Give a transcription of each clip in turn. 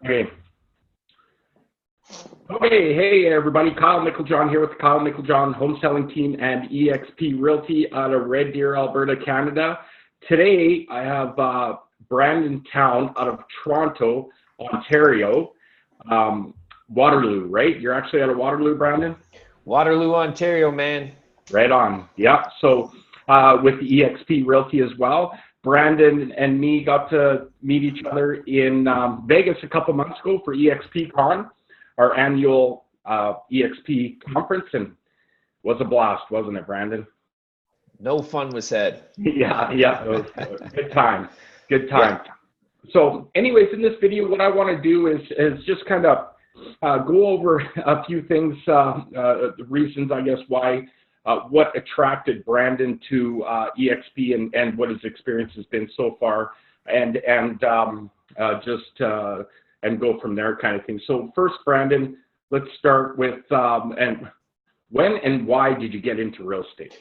Okay. Okay, hey everybody, Kyle Nickeljohn here with the Kyle Nickeljohn Home Selling Team and eXp Realty out of Red Deer, Alberta, Canada. Today I have Brandon Town out of Toronto, Ontario. Waterloo, right? You're actually out of Waterloo, Brandon? Waterloo, Ontario, man. Right on. Yeah. So with the eXp Realty as well. Brandon and me got to meet each other in Vegas a couple months ago for eXp Con, our annual eXp conference, and was a blast, wasn't it, Brandon? No fun was said. Yeah, it was a good time. Good time. Yeah. So anyways, in this video, what I want to do is just kind of go over a few things, the reasons, I guess, why, what attracted Brandon to eXp and what his experience has been so far, and go from there kind of thing. So first, Brandon, let's start with, and when and why did you get into real estate?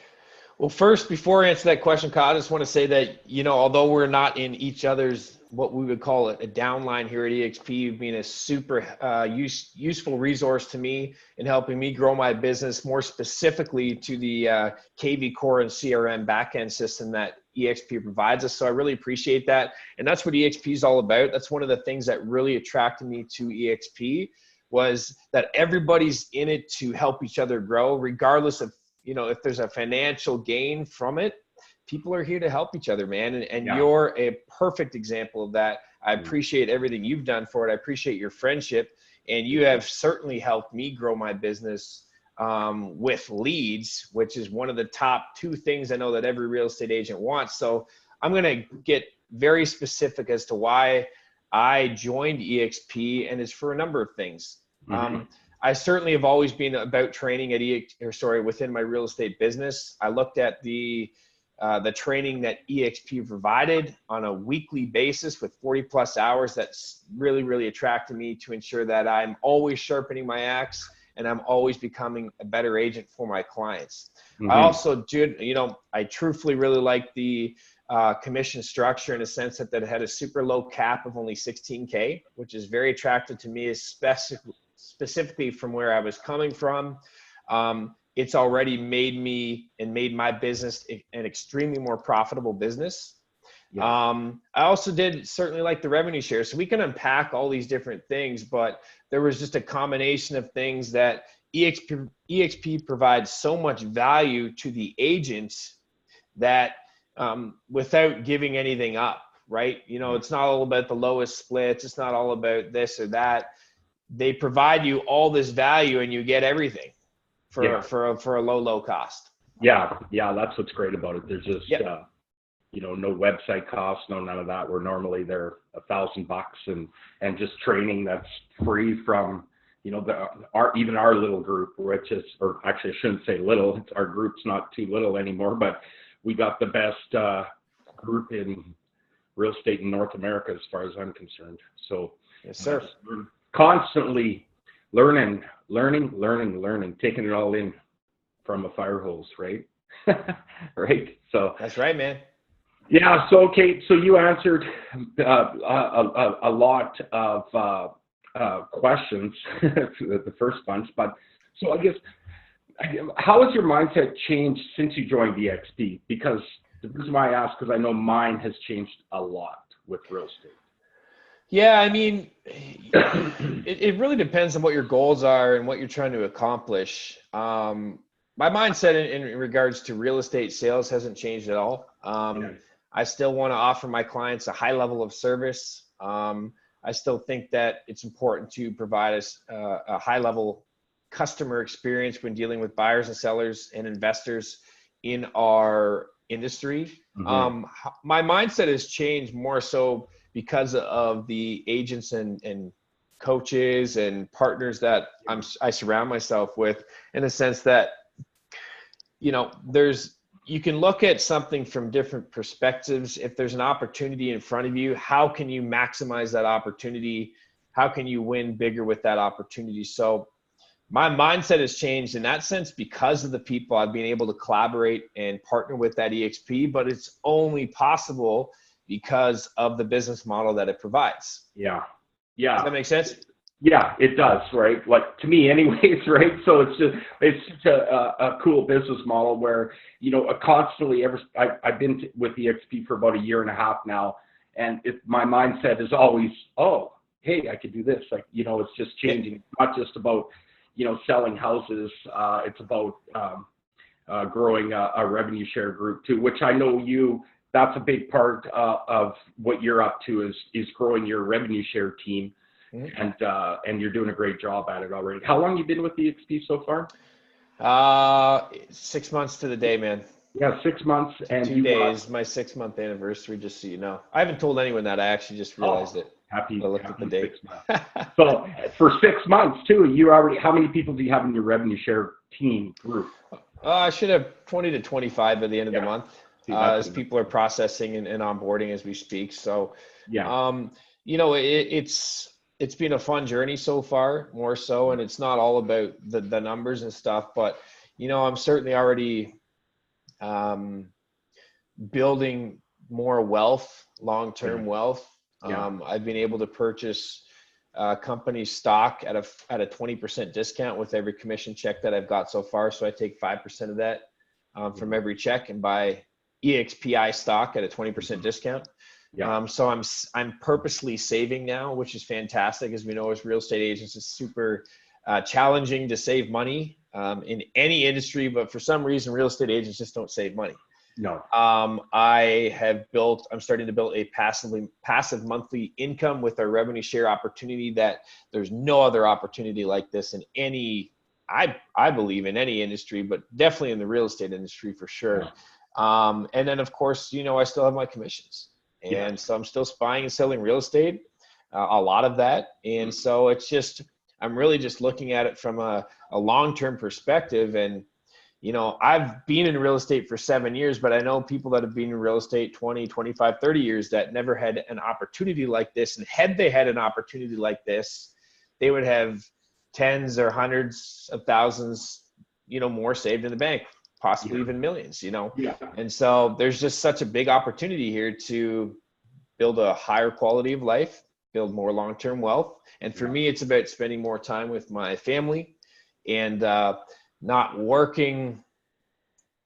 Well, first, before I answer that question, Kyle, I just want to say that, although we're not in each other's, what we would call a downline here at eXp, you've been a super useful resource to me in helping me grow my business, more specifically to the KV Core and CRM backend system that eXp provides us. So I really appreciate that. And that's what eXp is all about. That's one of the things that really attracted me to eXp, was that everybody's in it to help each other grow, regardless of, if there's a financial gain from it. People are here to help each other, man. And yeah, You're a perfect example of that. I appreciate everything you've done for it. I appreciate your friendship. And you have certainly helped me grow my business with leads, which is one of the top two things I know that every real estate agent wants. So I'm going to get very specific as to why I joined eXp, and it's for a number of things. I certainly have always been about training at within my real estate business. I looked at the training that eXp provided on a weekly basis with 40+ hours. That's really, really attracted me to ensure that I'm always sharpening my axe and I'm always becoming a better agent for my clients. I also did, I truthfully really like the commission structure in a sense that it had a super low cap of only $16K, which is very attractive to me, specifically from where I was coming from. It's already made my business an extremely more profitable business. Yeah. I also did certainly like the revenue share. So we can unpack all these different things, but there was just a combination of things that eXp provides so much value to the agents that without giving anything up, right? It's not all about the lowest splits. It's not all about this or that. They provide you all this value and you get everything for a low cost. Yeah, that's what's great about it. There's just no website costs, none of that. Where normally they're $1,000 and just training that's free from even our little group, which is, or actually I shouldn't say little. Our group's not too little anymore, but we got the best group in real estate in North America as far as I'm concerned. So yes, sir. Constantly learning, taking it all in from a fire hose, right? Right. So that's right, man. Yeah. So okay. So you answered a lot of questions, the first bunch. But so I guess, how has your mindset changed since you joined eXp? Because the reason why I ask, because I know mine has changed a lot with real estate. Yeah, I mean, it really depends on what your goals are and what you're trying to accomplish. My mindset in regards to real estate sales hasn't changed at all. I still want to offer my clients a high level of service. I still think that it's important to provide us a high level customer experience when dealing with buyers and sellers and investors in our industry. My mindset has changed more so because of the agents and coaches and partners that I surround myself with, in the sense that, you can look at something from different perspectives. If there's an opportunity in front of you, how can you maximize that opportunity? How can you win bigger with that opportunity? So my mindset has changed in that sense because of the people I've been able to collaborate and partner with at eXp, but it's only possible because of the business model that it provides. Yeah. Yeah. Does that make sense? Yeah, it does, right? Like to me anyways, right? So it's just a cool business model where, constantly I've been with eXp for about a year and a half now. And my mindset is always, oh, hey, I could do this. Like, it's just Yeah. changing. It's not just about, selling houses. It's about growing a revenue share group too, which I know that's a big part of what you're up to is growing your revenue share team. And you're doing a great job at it already. How long you been with eXp so far? 6 months to the day, man. Yeah, 6 months. And 2 days, my 6 month anniversary, just so you know. I haven't told anyone that. I actually just realized it. Happy I looked at the date. 6 months. So for 6 months too, how many people do you have in your revenue share team group? I should have 20 to 25 by the end of the month, as good. people are processing and onboarding as we speak. So, Yeah. it's been a fun journey so far, more so, and it's not all about the numbers and stuff, but I'm certainly already building more wealth, long-term wealth. I've been able to purchase company stock at a 20% discount with every commission check that I've got so far. So I take 5% of that from every check and buy EXPI stock at a 20% discount. So I'm purposely saving now, which is fantastic. As we know, as real estate agents, it's super challenging to save money in any industry, but for some reason, real estate agents just don't save money. No. I'm starting to build a passive monthly income with our revenue share opportunity that there's no other opportunity like this in any, I believe in any industry, but definitely in the real estate industry for sure. And then of course, I still have my commissions. And so I'm still buying and selling real estate, a lot of that. And so I'm really just looking at it from a long-term perspective. And, I've been in real estate for 7 years, but I know people that have been in real estate 20, 25, 30 years that never had an opportunity like this. And had they had an opportunity like this, they would have tens or hundreds of thousands, more saved in the bank, possibly even millions, And so there's just such a big opportunity here to build a higher quality of life, build more long-term wealth. And for me, it's about spending more time with my family and not working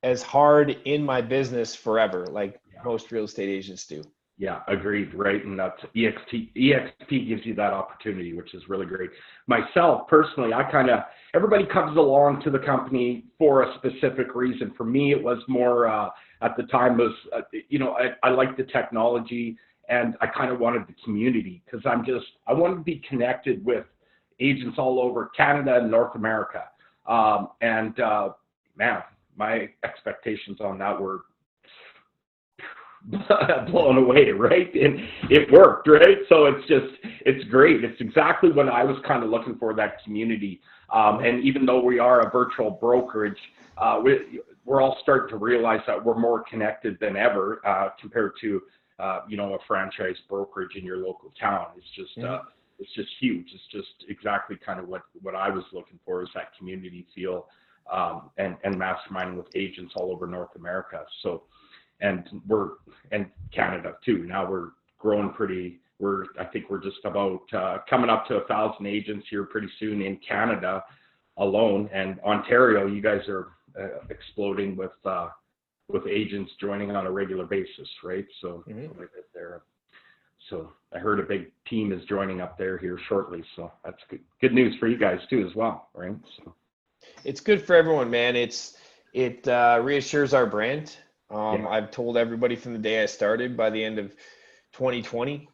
as hard in my business forever, like most real estate agents do. Yeah, agreed, right? And that's eXp gives you that opportunity, which is really great. Myself, personally, everybody comes along to the company for a specific reason. For me, it was more, at the time I like the technology and I kind of wanted the community because I wanted to be connected with agents all over Canada and North America. Man, my expectations on that were blown away, right? And it worked, right? So it's great. It's exactly what I was kind of looking for, that community. And even though we are a virtual brokerage, we're all starting to realize that we're more connected than ever compared to, a franchise brokerage in your local town. It's just huge. It's just exactly kind of what I was looking for, is that community feel, and masterminding with agents all over North America. So, and Canada too. Now we're growing I think we're just about coming up to 1,000 agents here pretty soon in Canada alone. And Ontario, you guys are exploding with agents joining on a regular basis, right? So So I heard a big team is joining up there here shortly. So that's good news for you guys too as well, right? So it's good for everyone, man. It reassures our brand. I've told everybody from the day I started, by the end of 2020,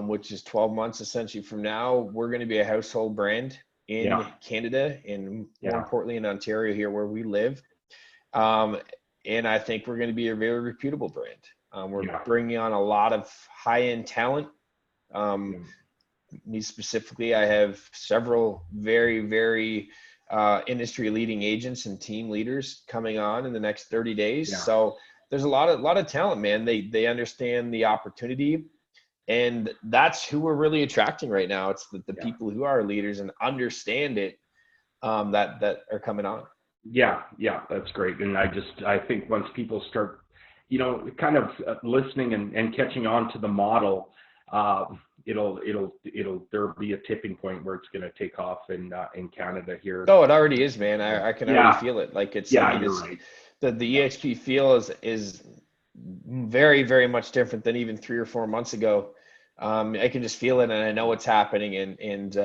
which is 12 months essentially from now, we're going to be a household brand in Canada and more importantly in Ontario here where we live. And I think we're going to be a very reputable brand. We're bringing on a lot of high-end talent. Me specifically, I have several very, very industry-leading agents and team leaders coming on in the next 30 days. So there's a lot of talent, man. They understand the opportunity, and that's who we're really attracting right now. It's the people who are leaders and understand it, that are coming on. Yeah, that's great. And I think once people start, kind of listening and catching on to the model, there'll be a tipping point where it's going to take off in Canada here. Oh, it already is, man. I can already Yeah. feel it. Like it's, Yeah, I mean, you're it's right. the eXp feel is very, very much different than even 3 or 4 months ago. I can just feel it, and I know what's happening. And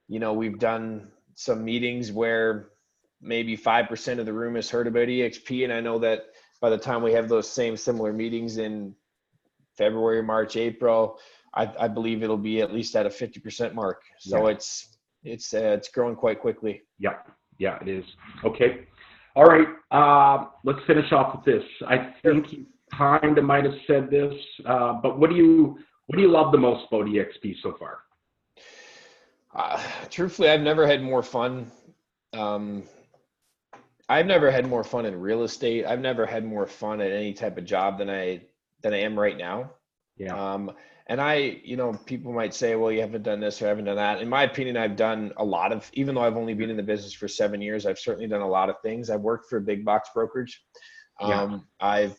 we've done some meetings where maybe 5% of the room has heard about eXp, and I know that by the time we have those similar meetings in February, March, April, I believe it'll be at least at a 50% mark. So Yeah. it's growing quite quickly. Yeah, it is. Okay. All right. Let's finish off with this. I think you kind of might have said this, but what do you love the most about eXp so far? Truthfully, I've never had more fun. I've never had more fun in real estate. I've never had more fun at any type of job than I am right now. Yeah. And people might say, well, you haven't done this or haven't done that. In my opinion, I've done a lot of, even though I've only been in the business for 7 years, I've certainly done a lot of things. I've worked for a big box brokerage. I've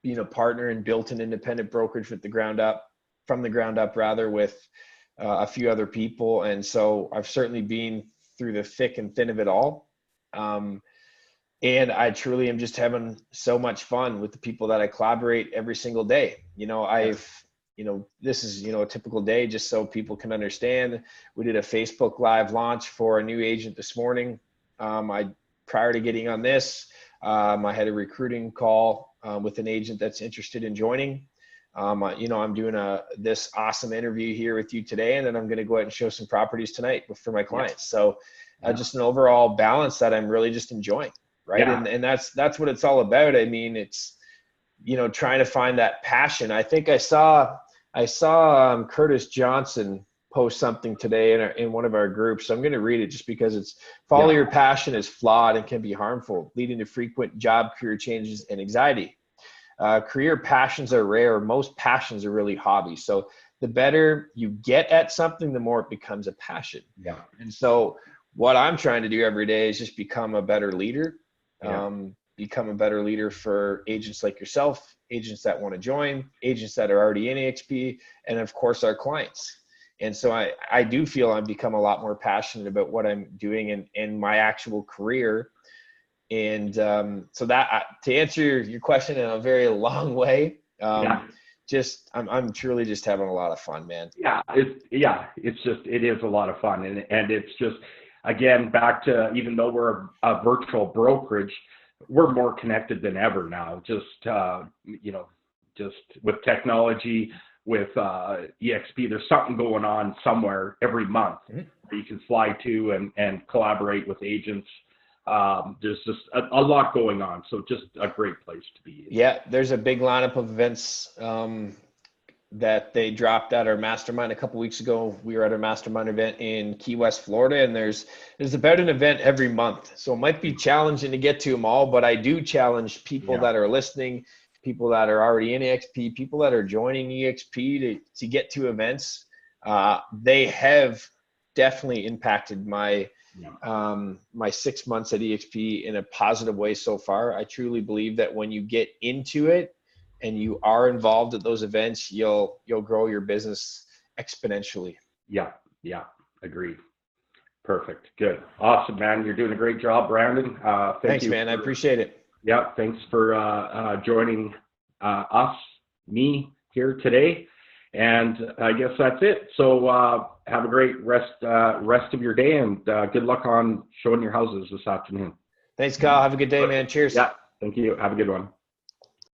been a partner and built an independent brokerage from the ground up with a few other people. And so I've certainly been through the thick and thin of it all. And I truly am just having so much fun with the people that I collaborate every single day. This is, a typical day, just so people can understand. We did a Facebook Live launch for a new agent this morning. Prior to getting on this, I had a recruiting call with an agent that's interested in joining. I'm doing this awesome interview here with you today, and then I'm going to go out and show some properties tonight for my clients. So just an overall balance that I'm really just enjoying. Right. Yeah. And that's what it's all about. I mean, it's, trying to find that passion. I think I saw Curtis Johnson post something today in one of our groups. So I'm going to read it just because it's follow your passion is flawed and can be harmful, leading to frequent job career changes and anxiety. Career passions are rare. Most passions are really hobbies. So the better you get at something, the more it becomes a passion. Yeah. And so what I'm trying to do every day is just become a better leader. Become a better leader for agents like yourself, agents that want to join, agents that are already in eXp, and of course our clients. And so I do feel I've become a lot more passionate about what I'm doing in my actual career. And so that, to answer your question in a very long way, I'm truly just having a lot of fun, man. It is a lot of fun. And it's just, again, back to, even though we're a virtual brokerage, we're more connected than ever now. Just with technology, with eXp, there's something going on somewhere every month where you can fly to and collaborate with agents. There's just a lot going on. So just a great place to be. Yeah, there's a big lineup of events that they dropped at our mastermind a couple weeks ago. We were at a mastermind event in Key West, Florida, and there's about an event every month. So it might be challenging to get to them all, but I do challenge people that are listening, people that are already in eXp, people that are joining eXp to get to events. They have definitely impacted my 6 months at eXp in a positive way so far. I truly believe that when you get into it and you are involved at those events, you'll grow your business exponentially. Yeah, agreed. Perfect. Good. Awesome, man. You're doing a great job, Brandon. Thanks, man. I appreciate it. Yeah, thanks for joining me here today. And I guess that's it. So have a great rest of your day, and good luck on showing your houses this afternoon. Thanks, Kyle. Have a good day, man. Cheers. Yeah, thank you. Have a good one.